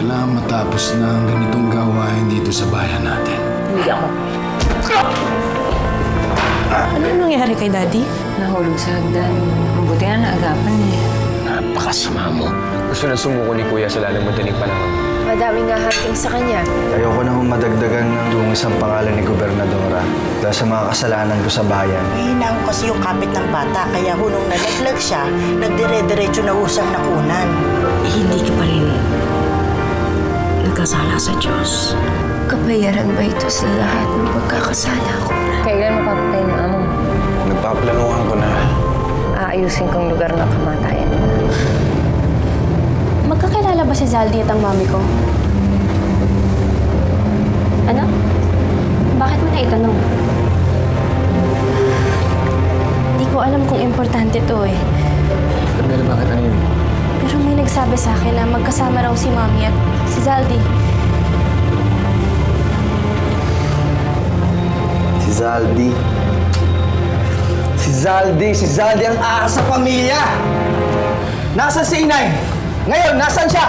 lang matapos na ang ganitong gawain dito sa bayan natin. Hindi ako. Ano nangyari kay Daddy? Nahulog sa hagdan. Mabuti nga naagapan niya. Napakasama mo. Gusto na sumuko ni Kuya sa lalong madaling panahon. Madaming nga hunting sa kanya. Ayoko na madagdagan yung isang pangalan ni Gobernadora dahil sa mga kasalanan ko sa bayan. Mahina ko kasi yung kapit ng bata, kaya nung nalaglag siya, nagdire-diretso na usang nakunan. Hindi ka pa rin nagkasala sa Diyos. Kapayaran ba ito sa lahat ng pagkakasala ko? Kailan mapapatay ng amo mo? Nagpaplanuhan ko na. Aayusin kong lugar ng kamatayan. Magkakilala ba si Zaldi at ang mami ko? Ano? Bakit mo naitanong? Di ko alam kung importante to eh. Carmela, bakit ano yun? Pero may nagsabi sa akin na magkasama raw si mami at si Zaldi. Si Zaldi. Si Zaldi ang ahas sa pamilya! Nasaan si Inay? Ngayon, nasaan siya?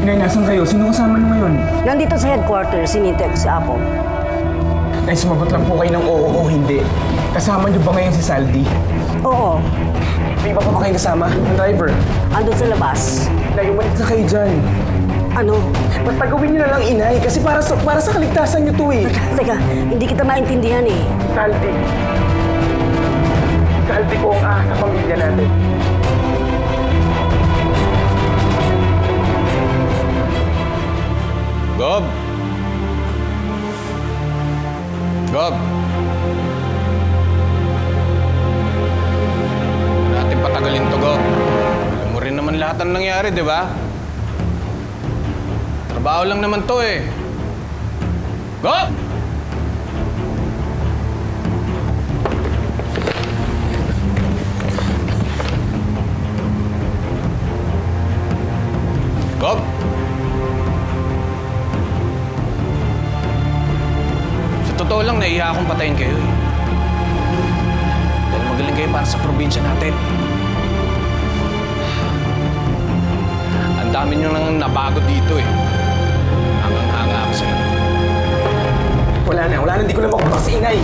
Inay, nasan kayo? Sino kasama niyo ngayon? Nandito sa headquarters, sinintay ko si Apo. Nay, sumagot lang po kayo ng oo o hindi. Kasama niyo ba ngayon si Saldi? Oo, May iba pa ba kayong kasama? Ang driver? andun sa labas. Nay, umalis na kayo dyan. Ano? Ba't gawin niyo na lang, Inay? Kasi para sa kaligtasan niyo to eh. Teka, hindi kita maintindihan eh. Saldi. Saldi ko ang ahas sa pamilya natin. Gob! Gob! Huwag natin patagalin to, Gob. Alam mo rin naman lahat ang nangyari, di ba? Trabaho lang naman to eh. Gob! Gob! Totoo lang, naiya akong patayin kayo eh. Dahil magaling kayo para sa probinsya natin. Ang dami nyo nang nabago dito eh. Hangang-hanga ako sa inyo. Wala na. Hindi ko na makuha si Inay.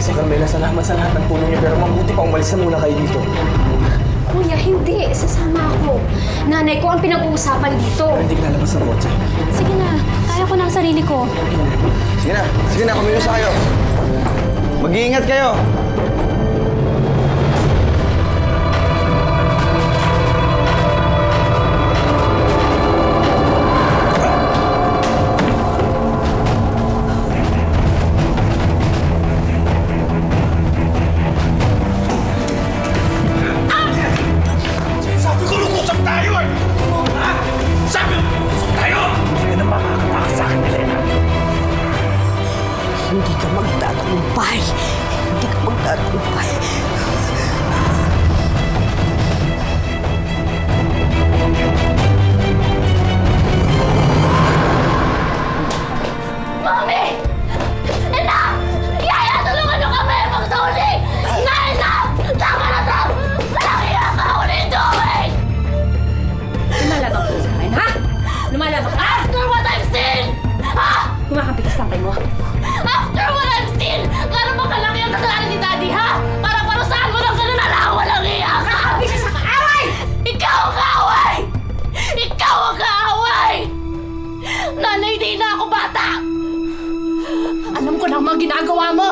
Sa Carmela, salamat sa lahat ng tulong niyo. Pero mabuti pa umalis na muna kayo dito. Kuya, hindi. Sasama ako. Nanay ko ang pinag-uusapan dito. Pero hindi ka lalabas ng kotse. Sige na. Kaya ko na ang sarili ko. Sige na, kumilos na kayo. Mag-iingat kayo. Sabi ko lungusap tayo eh! Ha? Sabi ko lungusap tayo! Hindi na makakatakas sa akin, Elena. Hindi ka magtatagumpay. Hindi ka magtatagumpay. Mami! Enough! Yaya, tulungan nyo kami! Magtuli! Na enough! Tama na to! Walang iya ka! What are you doing? Lumalabang ka sa akin, ha? Lumalabang ka? After what I've seen! Ha? Kumakapitas lang kayo mo. After what I've seen! Gano'n ba kalaki ang kasalanan ni Daddy, ha? Para parusahan mo ng gano'n na lang! Walang iya ka! Nakabisa sa kaaway! Ikaw ang kaaway! Ikaw ang kaaway! Nanay, di na ako bata! Alam ko na ang mga ginagawa mo!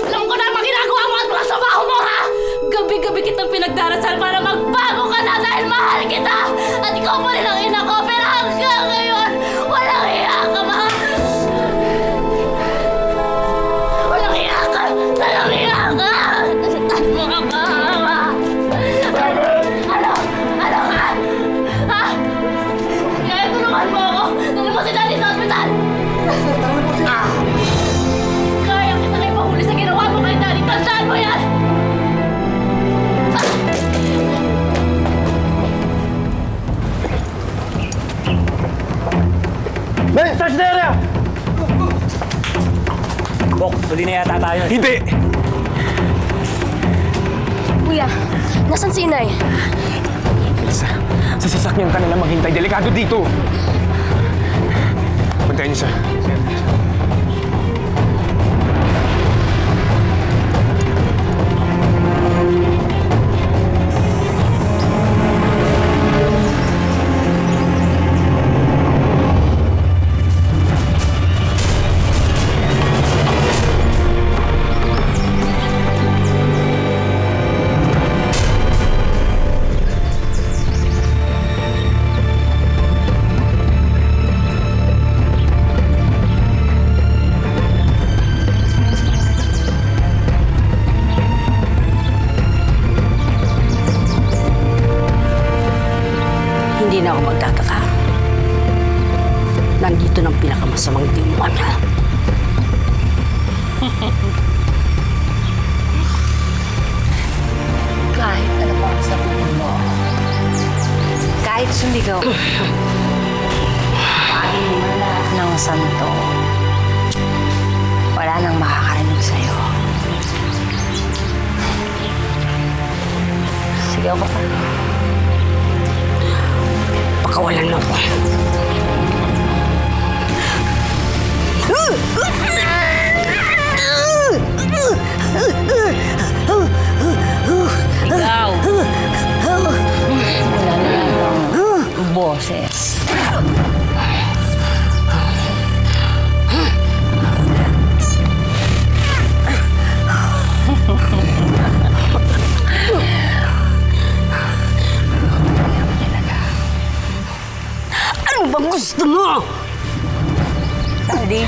Alam ko na ang mga ginagawa mo at mga sabaho mo, ha? Gabi-gabi kitang pinagdarasal para magbago ka na dahil mahal kita! At ikaw pa rin ang ina ko, pero hanggang ngayon, walang iya ka, ma! Walang iya ka! Walang iya ka! Nasaktan mo ka pa, ma! Ano? Ano ka? Ha? Kaya tulungan mo ako! Tulungan mo si Daddy sa ospital! Kaya kita kayo mahuli sa ginawa mo kay Daddy. Bok, huli na yata tayo. Hindi! Kuya, nasan si inay? Sa sasakyan ka na lang maghintay. Delikado dito. Bantayan niyo siya. Hindi na ako magtataka. Nandito ng pinakamasamang demonyo. Kahit ano pa ang sabihin mo, kahit sumigaw, pagin mo lahat ng santo, wala nang makakarinig sa'yo. Sigaw ka pa. Pakawalan mo ko. Sigaw! Wala na yung boses. Ano bang gusto mo? Sandy,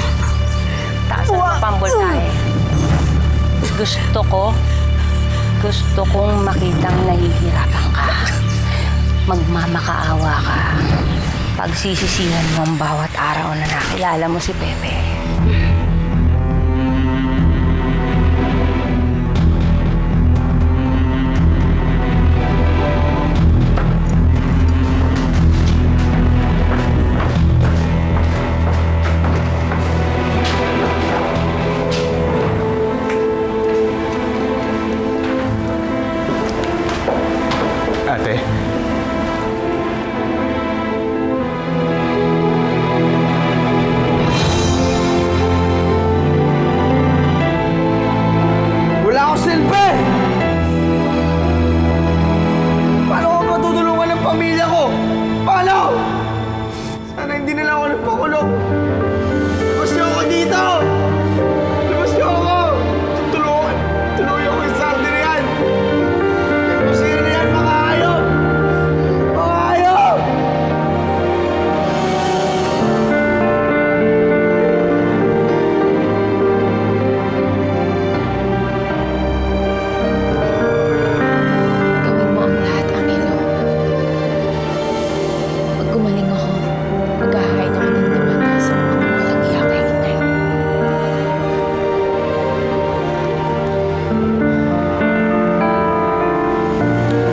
taasan mo pambol tayo. Gusto kong makitang nahihirapan ka. Magmamakaawa ka. Pagsisisihan mo ang bawat araw na nakilala mo si Pepe. Ate. Wala akong silbi! Paano ko matutulungan ng pamilya ko? Paano? Sana hindi nila ako nagpakulong. Labas niyo ako dito! Labas niyo ako! Tuluyan ko yung Sandy na yan! Kung sino na yan, mga hayop! Mga hayop! Gawin mo ang lahat, Angelo. Pag gumaling ako, maghahain ako ng demanda sa mga walang iya kay inay.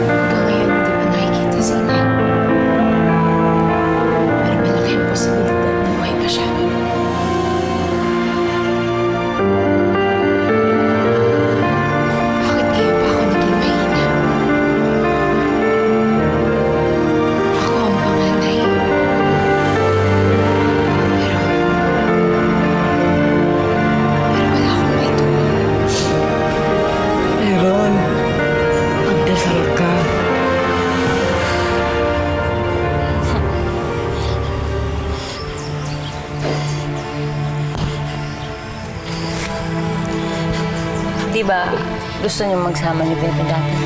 Hanggang ngayon, hindi pa nakikita si inay. Pero malaki ang posibilidad na buhay pa siya. Bakit ngayon pa ako naging mahina? Ako ang panganay. Pero wala akong maitulong. Meron. Magdasal ka. Di ba gusto niyo magsama ni Pepe dati?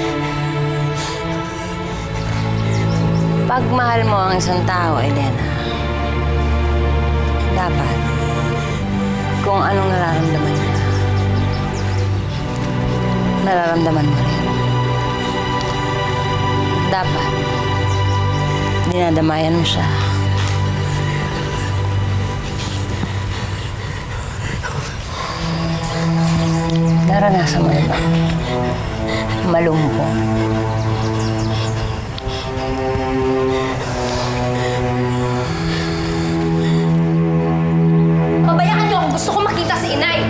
Pag mahal mo ang isang tao, Elena, dapat kung anong nararamdaman niya, nararamdaman mo rin. Dapat dinadamayan mo siya. Naranasan mo na ba? Malumpo. Pabayaan niyo ako. Gusto ko makita si inay.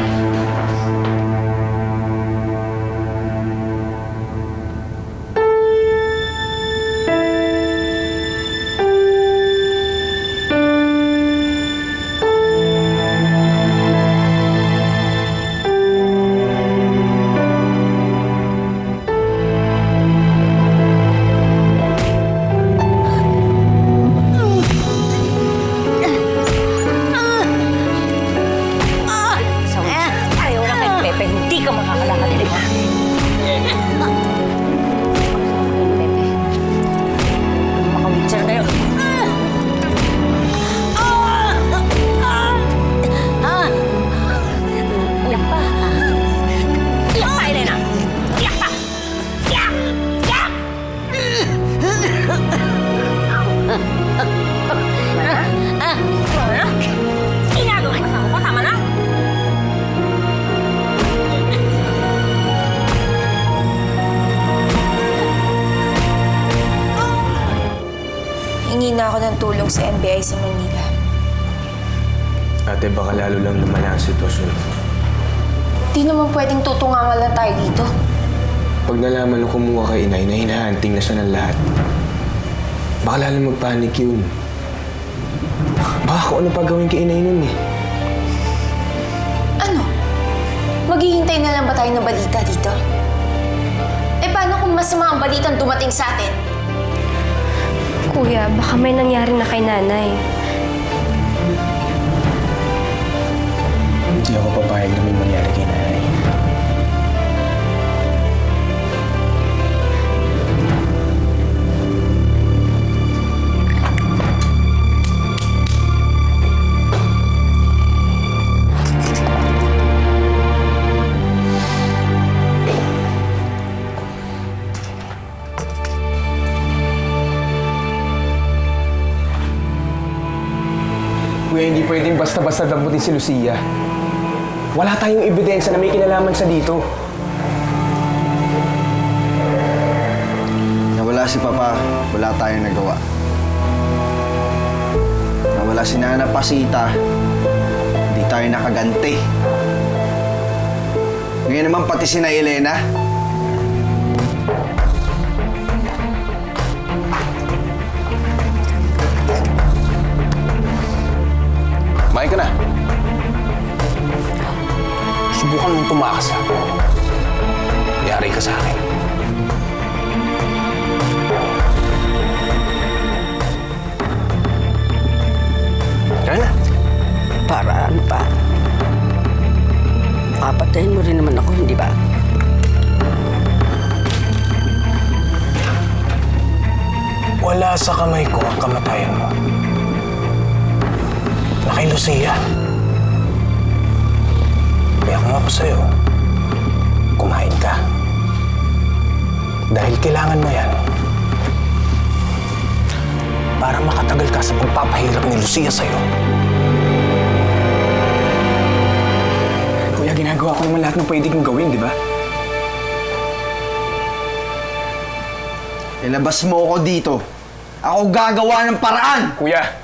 sa NBI sa Manila. Ate, baka lalo lang lumala ang sitwasyon. Di naman pwedeng tutungangan lang tayo dito. Pag nalaman nung kumuha kay inay na hinahanting na siya ng lahat, baka lalo magpanik yun. Baka kung ano pa gawin kay inay nun eh. Ano? Maghihintay na lang ba tayo ng balita dito? Eh paano kung masama ang balitang dumating sa atin? Kuya, baka may nangyari na kay nanay. Hindi ako papayag na may mangyari kay nanay. Kuya, hindi pwedeng basta-basta damputin si Lucia. Wala tayong ebidensya na may kinalaman sa dito. Nawala si Papa, wala tayong nagawa. Nawala si Nana Pasita, hindi tayo nakaganti. Ngayon naman pati si na Elena. Kumain ka na. Subukan mong tumakas ha. Yari ka sa akin. Kaya na. Para ano pa? Papatayin mo rin naman ako, hindi ba? Wala sa kamay ko ang kamatayan mo. Na kay Lucia. Kaya kung ako sa'yo, kumain ka. Dahil kailangan mo yan para makatagal ka sa pagpapahirap ni Lucia sa'yo. Kuya, ginagawa ko naman lahat ng pwede kong gawin, di ba? Ilabas mo ako dito. Ako gagawa ng paraan! Kuya!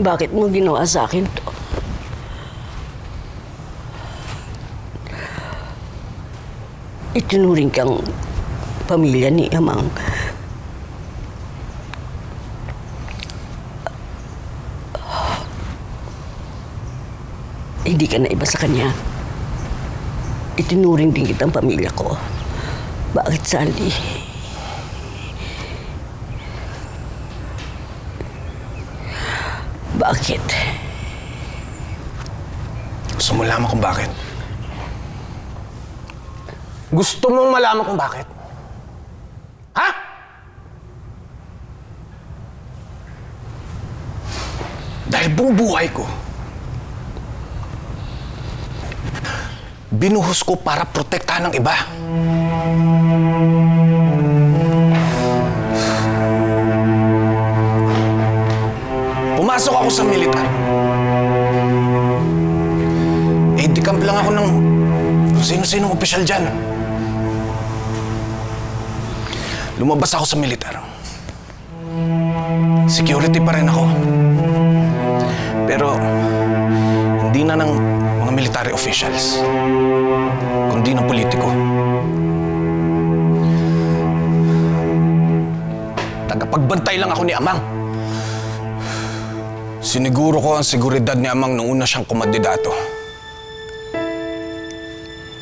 Bakit mo ginawa sa akin to? Itinuring kang pamilya ni Amang. Hindi ka na iba sa kanya. Itinuring din kitang pamilya ko. Bakit, Sandy? Bakit? Gusto mo malaman kung bakit? Gusto mong malaman kung bakit? Ha? Dahil buong buhay ko, binuhos ko para protektahan ng iba. Pumasok ako sa militar. Eh, di-camp lang ako ng sino-sinong opisyal dyan. Lumabas ako sa militar. Security pa rin ako. Pero, hindi na ng mga military officials, kundi ng politiko. Tagapagbantay lang ako ni Amang. Siniguro ko ang seguridad ni Amang nung una siyang kumandidato.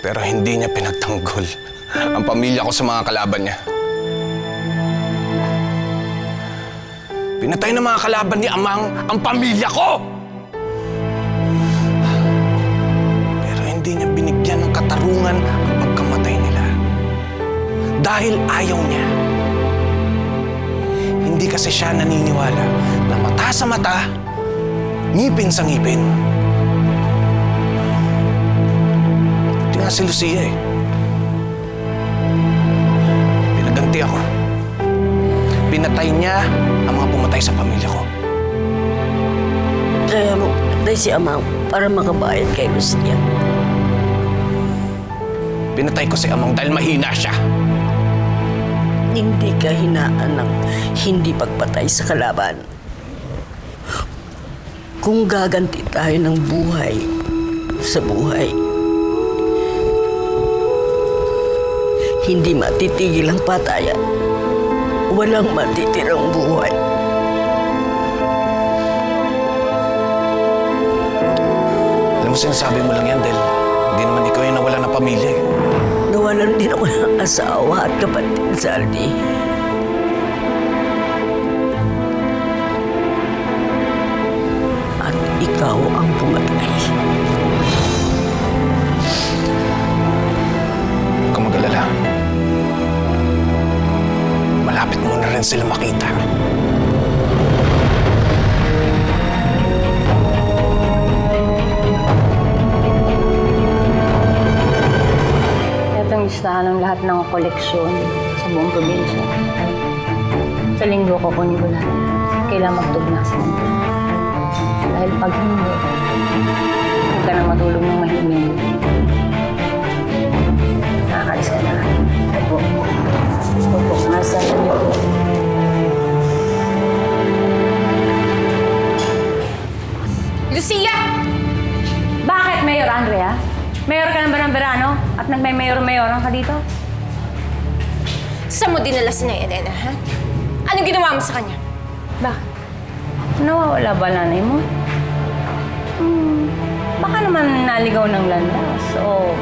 Pero hindi niya pinagtanggol ang pamilya ko sa mga kalaban niya. Pinatay ng mga kalaban ni Amang ang pamilya ko! Pero hindi niya binigyan ng katarungan ang pagkamatay nila. Dahil ayaw niya. Hindi kasi siya naniniwala na mata sa mata, ngipin sa ngipin. Ito nga si Lucia eh. Pinaganti ako. Pinatay niya ang mga pumatay sa pamilya ko. pinatay si Amang para makabayad kay Lucia. Pinatay ko si Amang dahil mahina siya. Hindi ka hinaan ng hindi pagpatay sa kalaban. Kung gaganti tayo ng buhay sa buhay, hindi matitigil ang patayan. Walang matitirang buhay. Alam mo, sinasabi mo lang yan dahil hindi naman ikaw yung nawala ng pamilya eh. Nawalan din ako ng asawa at kapatid, Saldi. At ikaw ang pumatay. Huwag kang mag-alala. Malapit mo na rin sila makita. Ito ang listahan ng lahat ng koleksyon sa buong probinsya. Sa linggo ko kunin ko lahat. Kailangan magtugnasan. Dahil pag hindi, huwag ka nang matulog ng mahimig. Nakakalis ka na. Opo. Opo. Nasa inyo po. Lucia! Bakit, Mayor Andrea? Mayor ka na ba ng Verano? At nagmay-mayor-mayoran ka dito? Saan mo dinala si Nay Elena, ha? Anong ginawa mo sa kanya? Bakit? Nawawala ba nanay mo? Baka naman naligaw ng landas o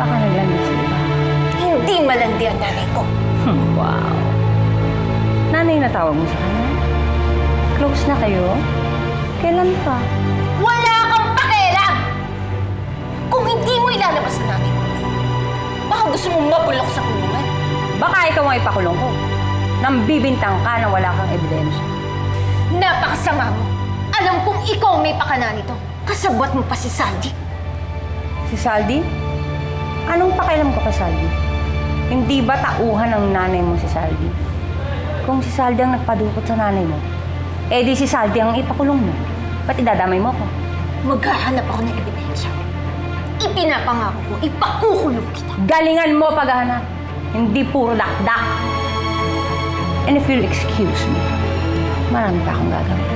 baka naglandas iba. Hindi malandi ang nanay ko. Wow. Nanay na tawag mo sa kanya? Close na kayo? Kailan pa? Wala kang pakialam! Kung hindi mo ilalabas ang nanay ko, baka gusto mong mabulok sa kulungan. Baka ikaw ang ipakulong ko. Nang bibintang ka na wala kang ebidensya. Napakasama mo. Alam kong ikaw may pakana nito. Kasabot mo pa si Sandy. Si Saldi? Anong pakialam ko kay Saldi? Hindi ba tauhan ng nanay mo si Saldi? Kung si Saldi ang nagpadukot sa nanay mo, eh di si Saldi ang ipakulong mo. Ba't idadamay mo ko? Maghahanap ako ng ebidensya. Ipinapangako ko, ipakukulong kita. Galingan mo paghahanap. Hindi puro dakdak. And if you'll excuse me, marami pa akong gagawin.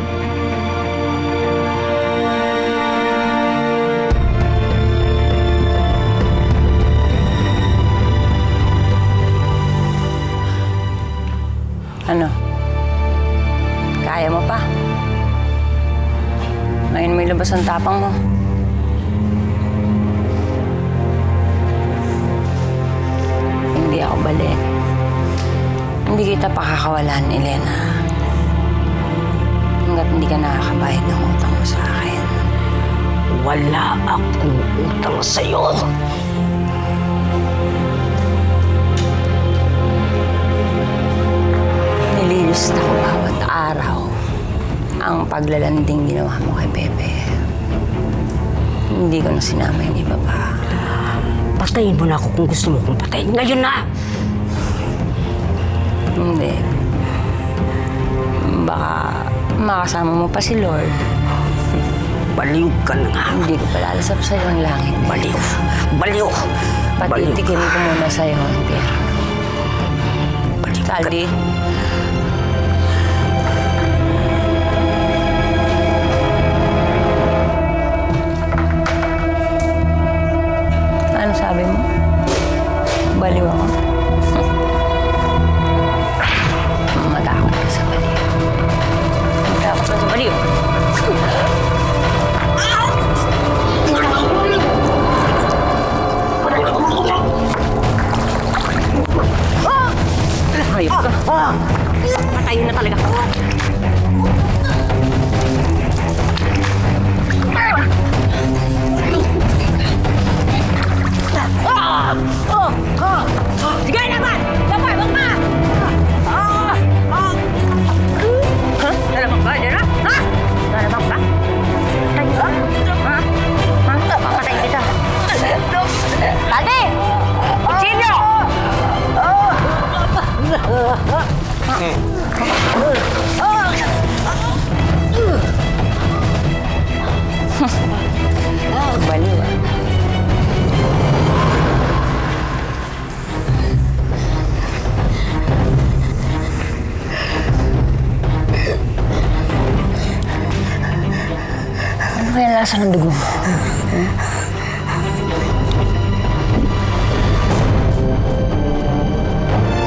Ano? Kaya mo pa? Ngayon may labas ang tapang mo. Hindi ako bali. Hindi kita pakakawalan, Elena. Hanggat hindi ka nakakabayad ng utang mo sa akin. Wala akong utang sa'yo. Nililista ko bawat araw ang paglalanding ginawa mo kay Pepe. Hindi ko na sinama yung iba pa. Patayin mo na ako kung gusto mo kong patayin. Ngayon na! Hindi. Baka makasama mo pa si Lord. Baliw ka na nga. Hindi ko palalasap sa'yo ang langit. Baliw. Baliw. Patitikin ko muna sa'yo ang impyerno. Saldi. Ano sabi mo? Baliw ako? Matakot ka sa baliw. Matakot ka sa baliw. Hayop ka. Patayin na talaga. Sige naman! Dapat, wag pa! Ha? Nalamang ba? Dira? Ha? Nalamang ba? Patay ba? Ha? Ha? Papatay kita. Saldi! Kutsilyo! Asan ang dugo mo?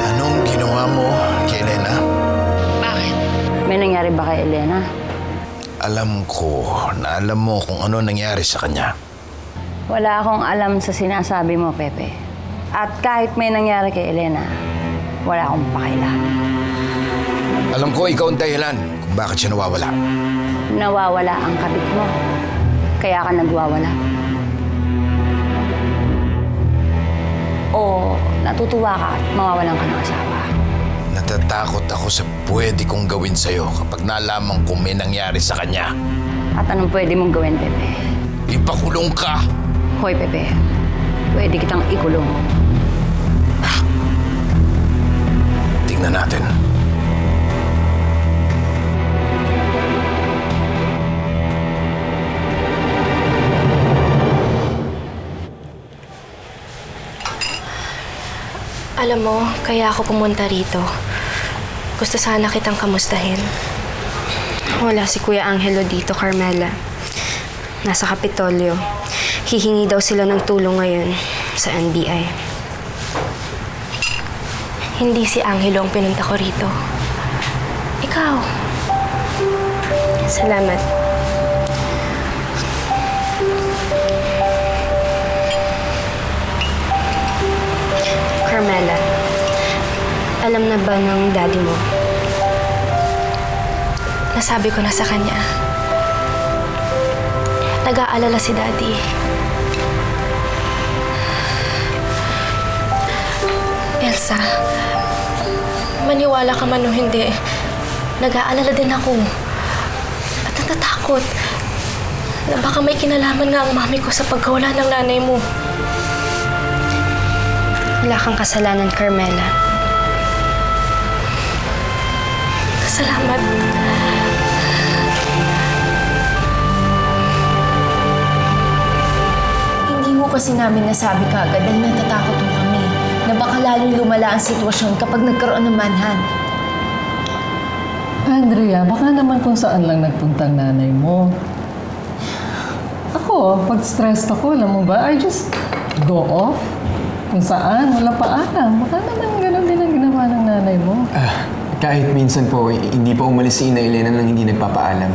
Anong ginawa mo kay Elena? May nangyari ba kay Elena? Alam ko na alam mo kung ano nangyari sa kanya. Wala akong alam sa sinasabi mo, Pepe. At kahit may nangyari kay Elena, wala akong pakialam. Alam ko ikaw ang dahilan kung bakit siya nawawala. Nawawala ang kabit mo. Kaya ka nagwawala. O natutuwa ka at mawawalan ka ng asawa. Natatakot ako sa pwede kong gawin sa'yo kapag nalaman kung may nangyari sa kanya. At anong pwede mong gawin, Pepe? Ipakulong ka! Hoy, Pepe. Pwede kitang ikulong. Tingnan natin. Alam mo, kaya ako pumunta rito. Gusto sana kitang kamustahin. Wala si Kuya Angelo dito, Carmela. Nasa Kapitolyo. Hihingi daw sila ng tulong ngayon sa NBI. Hindi si Angelo ang pinunta ko rito. Ikaw. Salamat. Carmela, alam na ba ng daddy mo? Nasabi ko na sa kanya. Nag-aalala si daddy. Elsa, maniwala ka man o hindi, nag-aalala din ako. At natatakot na baka may kinalaman nga ang mami ko sa pagkawala ng nanay mo. Wala kang kasalanan, Carmela. Salamat. Hindi mo kasi namin nasabi kaagad dahil natatakot mo kami na baka lalong lumala ang sitwasyon kapag nagkaroon ng manhunt. Andrea, baka naman kung saan lang nagpunta ang nanay mo. Ako, pag stressed ako, alam mo ba, I just go off. Kung saan, wala pa alam. Baka naman gano'n din ang ginawa ng nanay mo. Kahit minsan po, hindi pa umalis si Ina Elena nang hindi nagpapaalam.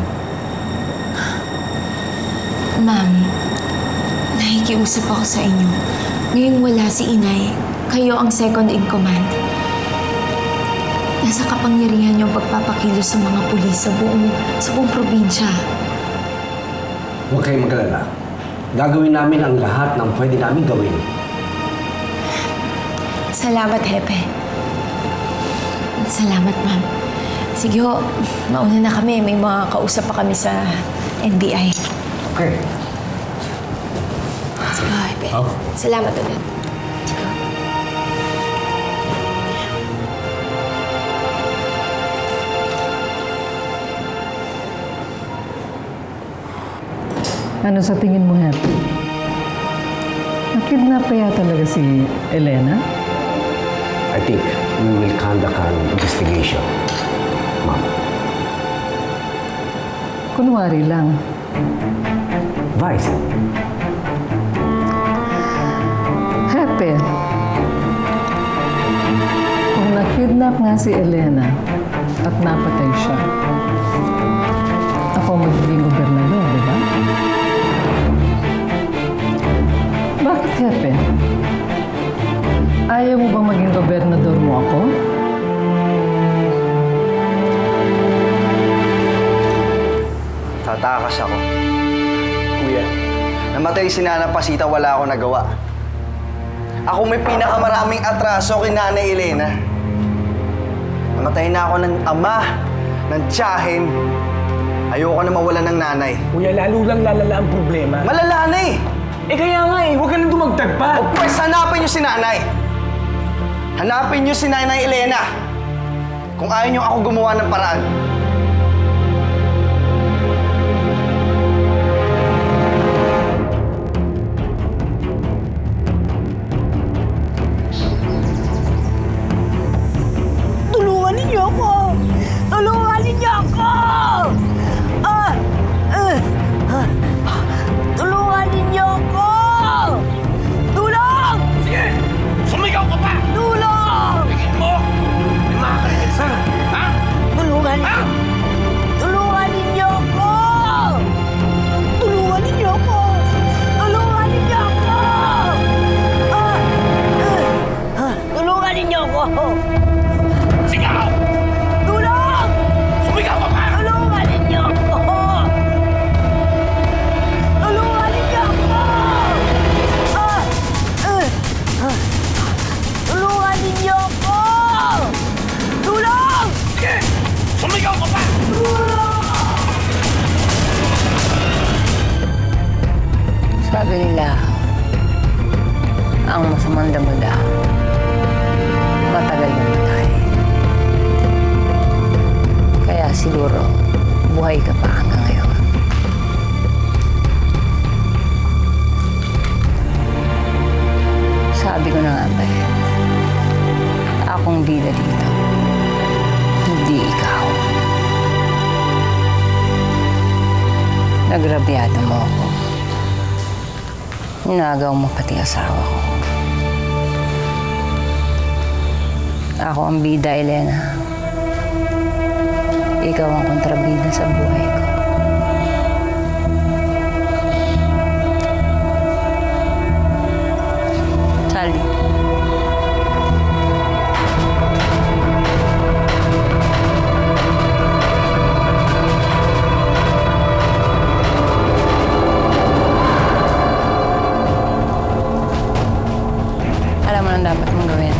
Ma'am, nakikiusap ako sa inyo. Ngayong wala si Inay, kayo ang second in command. Nasa kapangyarihan yung pagpapakilos sa mga pulis sa buong probinsya. Huwag kayong mag-alala. Gagawin namin ang lahat ng pwede namin gawin. Salamat, Hepe. Salamat, ma'am. Sige ho, mauna na kami. May mga kausap pa kami sa NBI. Okay. Sige ho, Hepe. Salamat ulit. Sige ho. Ano sa tingin mo, Happy? Nakidnap kaya talaga si Elena? I think we will conduct an investigation, Ma'am. Kunwari lang. Vice. Happy. Kung nakidnap nga si Elena at napatay siya, ako magiging gobernador, di ba? Bakit, Happy? Ayaw mo bang maging gobernador mo ako? Tatakas ako. Kuya, namatay si Nana Pasita, wala ako nagawa. Ako may pinakamaraming atraso kay Nanay Elena. Namatay na ako ng ama, ng tiyahin. Ayoko na mawalan ng nanay. Kuya, lalo lang lalala ang problema. Malala na eh! Kaya nga huwag ka nang dumagdag pa. O pwes, hanapin niyo si nanay. Hanapin niyo si Nanay Elena. Kung ayaw niyo ako gumawa ng paraan. Tulungan ninyo ako! Tulungan ninyo ako! Sabi nila, ang masamang damula, matagal na matay. Kaya siguro, buhay ka pa hanggang ngayon. Sabi ko na nga ba akong bida dito, hindi ikaw. Nagrabyado mo ako. Inagaw mo pati asawa ko. Ako ang bida, Elena. Ikaw ang kontrabida sa buhay ko. Saldi. Alam mo nang dapat mong gawin.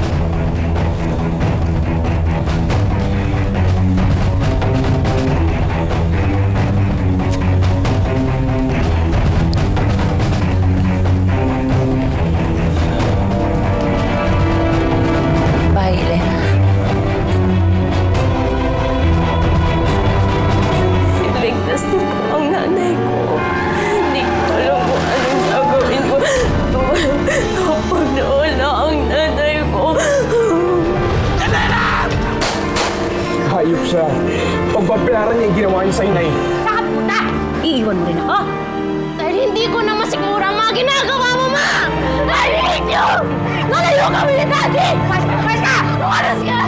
Bye, Elena. Iligtas na po ang nanay ko. Hindi ko alam kung anong gagawin ko. Kapag nawala ang nanay ko. Hayop siya. Pagbabayaran niya yung ginawa niya sa'yo, Nay. Saka puta! Iiwan mo rin ako. Dahil hindi ko na masigura ang mga ginagawa mo, ma! I hate you! Nalayo kami ni Daddy! Mas ka! Lumaras ka!